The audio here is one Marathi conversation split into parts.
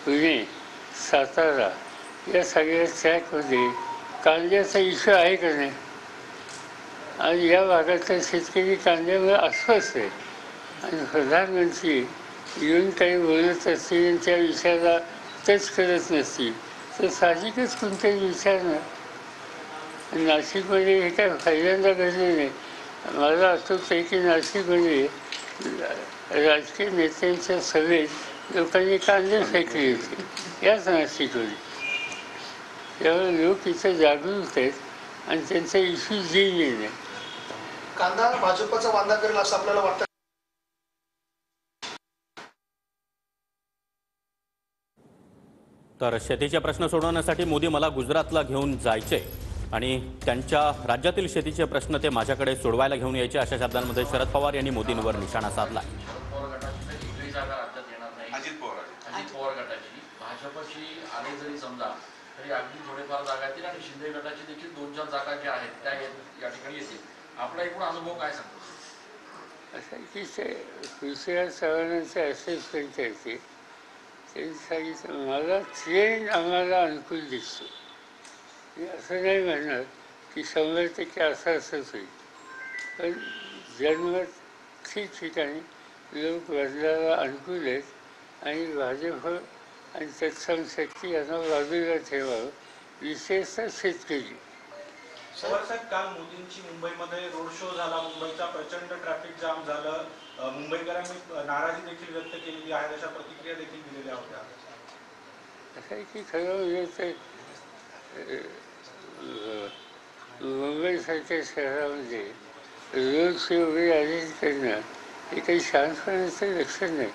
पुणे, सातारा या सगळ्या ट्रॅकमध्ये कांद्याचा इश्यू आहे का नाही? आणि या भागातला शेतकरी कांद्यावर अस्वस्थ आहे आणि प्रधानमंत्री येऊन काही बोलत असतील त्या विषयाला टच करत नसतील तर साहजिकच कोणताही विचार ना. नाशिकमध्ये हे काय पहिल्यांदा घडले नाही. मला आठवतं आहे की नाशिकमध्ये राजकीय नेत्यांच्या सभेत लोकांनी कांदे फेकले होते याच नाशिकमध्ये. त्यामुळे लोक इथं जागरूक आहेत आणि त्यांचा इश्यू जेन्युइन आहे. कांदा भाजपचा वांदा करेल असं आपल्याला वाटतं. तर शेतीचे प्रश्न सोडवण्यासाठी मोदी मला गुजरातला घेऊन जायचे आणि त्यांच्या राज्यातील शेतीचे प्रश्न ते माझ्याकडे सोडवायला घेऊन यायचे अशा शब्दांमध्ये शरद पवार यांनी मोदींवर निशाणा साधला. अजित पवार गटाची भाजपची आले जरी समजा तरी अगदी थोडेफार जागा येतील आणि शिंदे गटाची देखील 2-4 जागा ज्या आहेत त्या या ठिकाणी येतील. आपला एकूण अनुभव काय सांगतो? असं की पृथ्वीराज चव्हाणांचे असेसमेंट आहे त्यांनी सांगितलं मला ट्रेंड आम्हाला अनुकूल दिसतो. मी असं नाही म्हणणार की 100% असंच होईल, पण जन्मत ठिकठिकाणी लोक बदलाला अनुकूल आहेत आणि भाजप आणि तत्सम शक्ती यांना बाजूला ठेवावं, विशेषतः शेतकरी. साहेब, काल मोदींची मुंबईमध्ये रोड शो झाला. मुंबईचा प्रचंड ट्रॅफिक जाम झालं. मुंबईकरांनी नाराजी देखील व्यक्त केलेली आहे, अशा प्रतिक्रिया देखील दिलेल्या होत्या. असं आहे की खरं म्हणजे ते मुंबईसारख्या शहरामध्ये रोड शो वगैरे अरेंज करणं हे काही शांतपणाचं लक्षण नाही.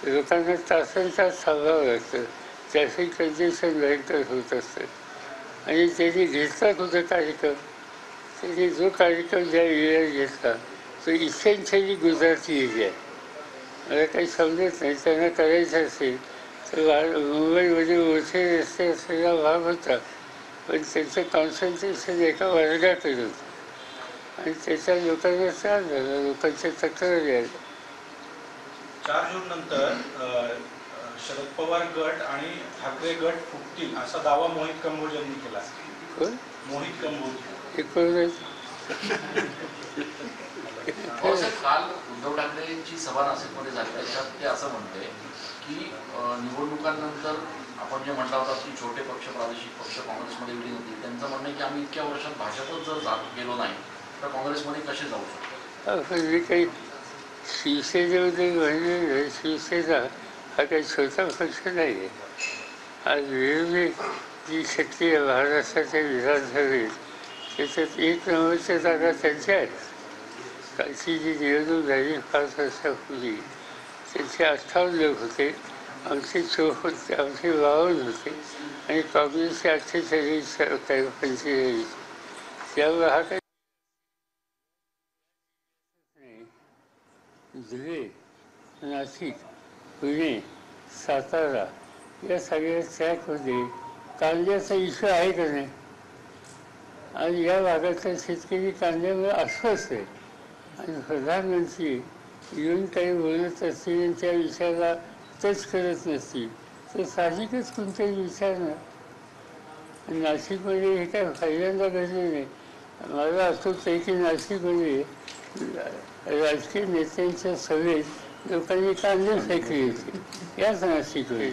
लोकांना तासनतास थांबावं लागतं. ट्रॅफिक कंजेशन भयंकर होत असतं आणि त्यांनी घेतला कुठं कार्यक्रम, त्यांनी जो कार्यक्रम ज्या एरियात घेतला तो इसेन्शियली गुजराती एरिया आहे. मला काही समजत नाही. त्यांना करायचं असेल तर मुंबईमध्ये मोठे रस्ते असलेला भाग होता, पण त्यांचं कॉन्सन्ट्रेशन एका वर्गाकडे होतं आणि त्याच्या लोकांना त्रास झाला, लोकांच्या तक्रारी आल्या. 4 जून नंतर शरद पवार गट आणि ठाकरे गट फुटतील असा दावा मोहित कंबोज यांनी केला. मोहित कंबोज काल उद्धव ठाकरेंची सभा नाशिकमध्ये झाली, त्याच्यात ते असं म्हणते की निवडणुकांनंतर आपण जे म्हणला होता की छोटे पक्ष प्रादेशिक पक्ष काँग्रेसमध्ये विलीन होतील, त्यांचं म्हणणं आहे की आम्ही इतक्या वर्षात भाजपच जर गेलो नाही तर काँग्रेसमध्ये कसे जाऊ शकतो? म्हणजे काही शिवसेनेमध्ये म्हणजे शिवसेना हा काही छोटा पक्ष नाही आहे. आज विरोधी जी शक्ती आहे महाराष्ट्राच्या विधानसभेत त्याच्यात 1 नंबरच्या जागा त्यांच्या आहेत. कालची जी निवडणूक झाली 5 वर्षापूर्वी त्यांचे 58 लोक होते, आमचे 54 आमचे 52 होते आणि काँग्रेसचे 48 45. त्यामुळे हा काही धुळे, नाशिक, पुणे, सातारा या सगळ्या ट्रॅकमध्ये कांद्याचा इश्यू आहे का नाही? आणि या भागातला शेतकरी कांद्यावर अस्वस्थ आहे आणि प्रधानमंत्री येऊन काही बोलत असतील आणि त्या विषयाला टच करत नसतील तर साहजिकच कोणताही विचार ना. नाशिकमध्ये हे काय पहिल्यांदा घडले नाही. मला आठवतं आहे की नाशिकमध्ये राजकीय नेत्यांच्या सभेत लोकांनी कांदे फेकले होते याच नाशिकमध्ये.